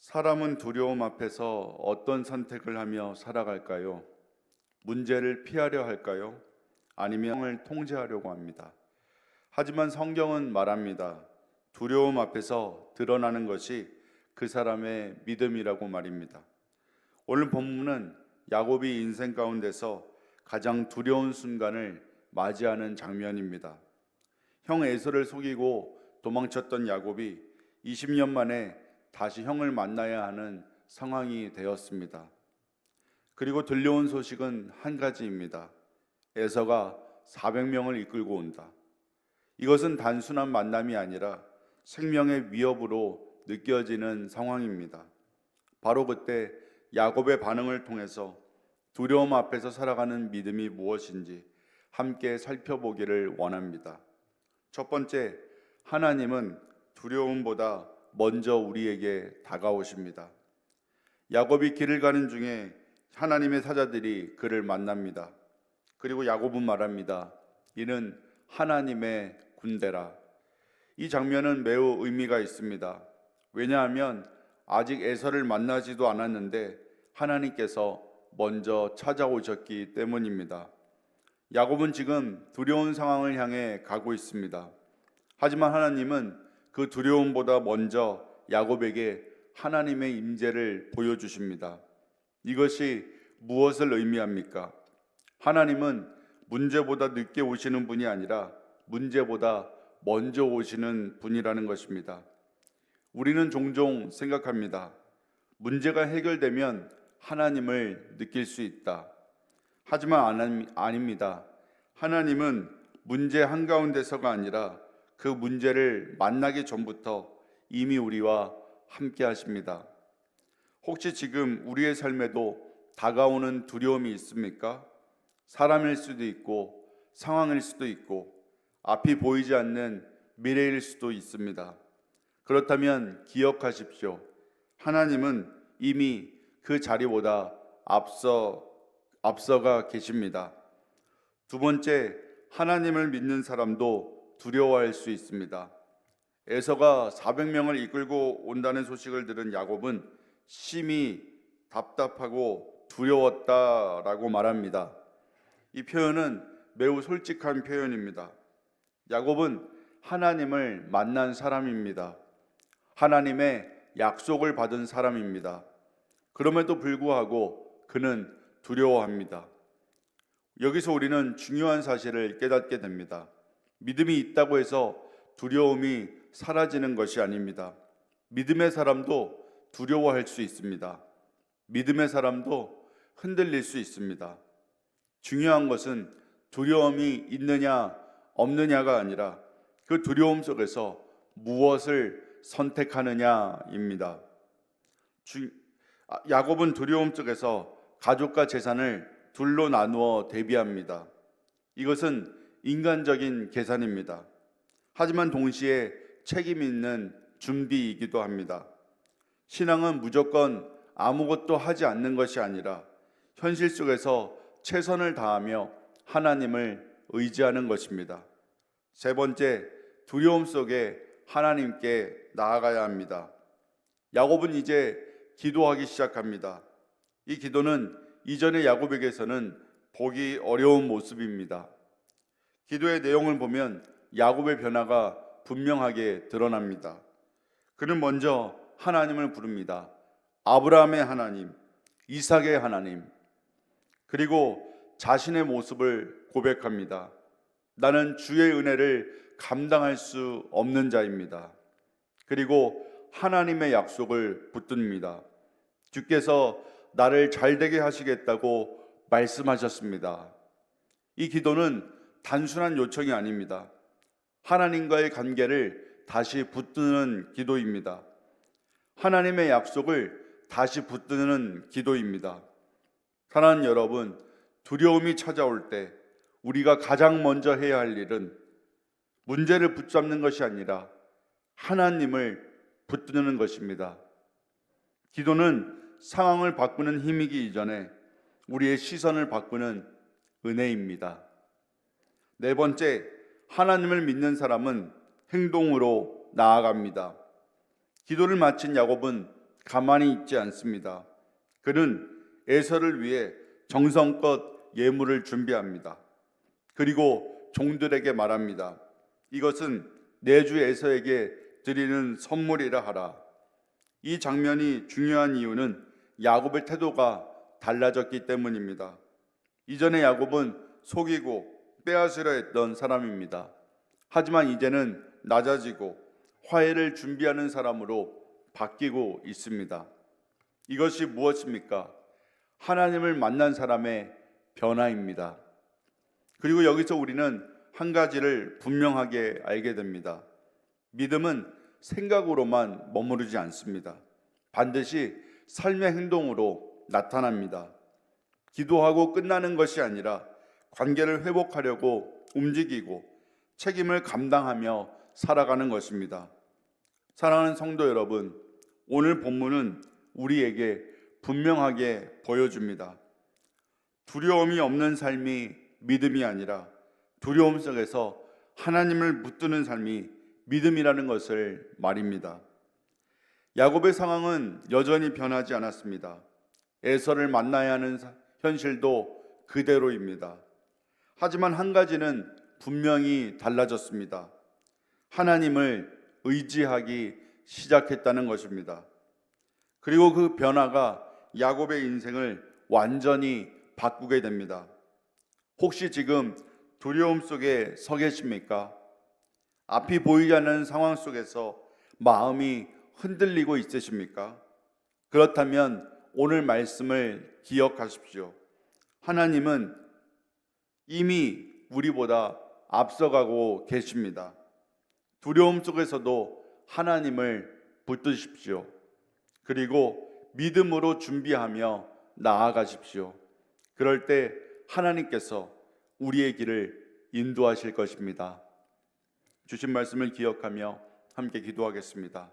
사람은 두려움 앞에서 어떤 선택을 하며 살아갈까요? 문제를 피하려 할까요? 아니면 을 통제하려고 합니다. 하지만 성경은 말합니다. 두려움 앞에서 드러나는 것이 그 사람의 믿음이라고 말입니다. 오늘 본문은 야곱이 인생 가운데서 가장 두려운 순간을 맞이하는 장면입니다. 형 에서를 속이고 도망쳤던 야곱이 20년 만에 다시 형을 만나야 하는 상황이 되었습니다. 그리고 들려온 소식은 한 가지입니다. 에서가 400명을 이끌고 온다. 이것은 단순한 만남이 아니라 생명의 위협으로 느껴지는 상황입니다. 바로 그때 야곱의 반응을 통해서 두려움 앞에서 살아가는 믿음이 무엇인지 함께 살펴보기를 원합니다. 첫 번째, 하나님은 두려움보다 먼저 우리에게 다가오십니다. 야곱이 길을 가는 중에 하나님의 사자들이 그를 만납니다. 그리고 야곱은 말합니다. 이는 하나님의 군대라. 이 장면은 매우 의미가 있습니다. 왜냐하면 아직 에서를 만나지도 않았는데 하나님께서 먼저 찾아오셨기 때문입니다. 야곱은 지금 두려운 상황을 향해 가고 있습니다. 하지만 하나님은 그 두려움보다 먼저 야곱에게 하나님의 임재를 보여주십니다. 이것이 무엇을 의미합니까? 하나님은 문제보다 늦게 오시는 분이 아니라 문제보다 먼저 오시는 분이라는 것입니다. 우리는 종종 생각합니다. 문제가 해결되면 하나님을 느낄 수 있다. 하지만 아닙니다. 하나님은 문제 한가운데서가 아니라 그 문제를 만나기 전부터 이미 우리와 함께 하십니다. 혹시 지금 우리의 삶에도 다가오는 두려움이 있습니까? 사람일 수도 있고 상황일 수도 있고 앞이 보이지 않는 미래일 수도 있습니다. 그렇다면 기억하십시오. 하나님은 이미 그 자리보다 앞서가 계십니다. 두 번째, 하나님을 믿는 사람도 두려워할 수 있습니다. 에서가 400명을 이끌고 온다는 소식을 들은 야곱은 심히 답답하고 두려웠다라고 말합니다. 이 표현은 매우 솔직한 표현입니다. 야곱은 하나님을 만난 사람입니다. 하나님의 약속을 받은 사람입니다. 그럼에도 불구하고 그는 두려워합니다. 여기서 우리는 중요한 사실을 깨닫게 됩니다. 믿음이 있다고 해서 두려움이 사라지는 것이 아닙니다. 믿음의 사람도 두려워할 수 있습니다. 믿음의 사람도 흔들릴 수 있습니다. 중요한 것은 두려움이 있느냐 없느냐가 아니라 그 두려움 속에서 무엇을 선택하느냐입니다. 야곱은 두려움 속에서 가족과 재산을 둘로 나누어 대비합니다. 이것은 인간적인 계산입니다. 하지만 동시에 책임 있는 준비이기도 합니다. 신앙은 무조건 아무것도 하지 않는 것이 아니라 현실 속에서 최선을 다하며 하나님을 의지하는 것입니다. 세 번째, 두려움 속에 하나님께 나아가야 합니다. 야곱은 이제 기도하기 시작합니다. 이 기도는 이전의 야곱에게서는 보기 어려운 모습입니다. 기도의 내용을 보면 야곱의 변화가 분명하게 드러납니다. 그는 먼저 하나님을 부릅니다. 아브라함의 하나님, 이삭의 하나님, 그리고 자신의 모습을 고백합니다. 나는 주의 은혜를 감당할 수 없는 자입니다. 그리고 하나님의 약속을 붙듭니다. 주께서 나를 잘되게 하시겠다고 말씀하셨습니다. 이 기도는 단순한 요청이 아닙니다. 하나님과의 관계를 다시 붙드는 기도입니다. 하나님의 약속을 다시 붙드는 기도입니다. 사랑하는 여러분, 두려움이 찾아올 때 우리가 가장 먼저 해야 할 일은 문제를 붙잡는 것이 아니라 하나님을 붙드는 것입니다. 기도는 상황을 바꾸는 힘이기 이전에 우리의 시선을 바꾸는 은혜입니다. 네 번째, 하나님을 믿는 사람은 행동으로 나아갑니다. 기도를 마친 야곱은 가만히 있지 않습니다. 그는 에서를 위해 정성껏 예물을 준비합니다. 그리고 종들에게 말합니다. 이것은 내 주 에서에게 드리는 선물이라 하라. 이 장면이 중요한 이유는 야곱의 태도가 달라졌기 때문입니다. 이전에 야곱은 속이고 빼앗으려 했던 사람입니다. 하지만 이제는 낮아지고 화해를 준비하는 사람으로 바뀌고 있습니다. 이것이 무엇입니까? 하나님을 만난 사람의 변화입니다. 그리고 여기서 우리는 한 가지를 분명하게 알게 됩니다. 믿음은 생각으로만 머무르지 않습니다. 반드시 삶의 행동으로 나타납니다. 기도하고 끝나는 것이 아니라 관계를 회복하려고 움직이고 책임을 감당하며 살아가는 것입니다. 사랑하는 성도 여러분, 오늘 본문은 우리에게 분명하게 보여줍니다. 두려움이 없는 삶이 믿음이 아니라 두려움 속에서 하나님을 붙드는 삶이 믿음이라는 것을 말입니다. 야곱의 상황은 여전히 변하지 않았습니다. 에서를 만나야 하는 현실도 그대로입니다. 하지만 한 가지는 분명히 달라졌습니다. 하나님을 의지하기 시작했다는 것입니다. 그리고 그 변화가 야곱의 인생을 완전히 바꾸게 됩니다. 혹시 지금 두려움 속에 서 계십니까? 앞이 보이지 않는 상황 속에서 마음이 흔들리고 있으십니까? 그렇다면 오늘 말씀을 기억하십시오. 하나님은 이미 우리보다 앞서가고 계십니다. 두려움 속에서도 하나님을 붙드십시오. 그리고 믿음으로 준비하며 나아가십시오. 그럴 때 하나님께서 우리의 길을 인도하실 것입니다. 주신 말씀을 기억하며 함께 기도하겠습니다.